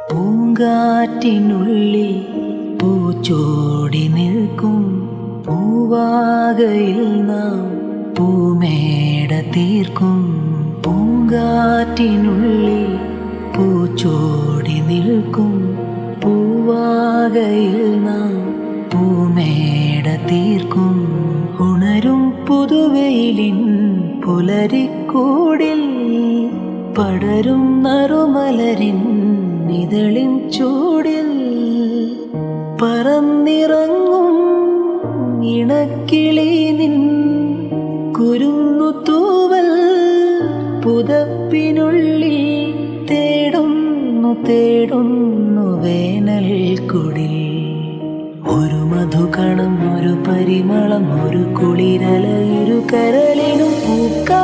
പൂങ്കാറ്റിനുള്ളിൽ പൂച്ചോടി നിൽക്കും പൂവാകയിൽ നാം പൂമേട തീർക്കും. പൂങ്കാറ്റിനുള്ളിൽ പൂച്ചോടി നിൽക്കും പൂവാകയിൽ നാം പൂമേട തീർക്കും. ഉണരും പുതുവെയിലിൻ പുലരിക്കൂടിൽ പടരും നറുമലരിൻ ഇതളിൻ ചൂടിൽ പറന്നിറങ്ങും ഇണക്കിളി നിൻ കുരുന്നു തൂവൽ പുതപ്പിനുള്ളിൽ തേടുന്നു തേടുന്നു വേനൽ കുടിൽ. ഒരു മധുകണം, ഒരു പരിമളം, ഒരു കുളിരല, ഇരു കരളിനും പൂക്കാ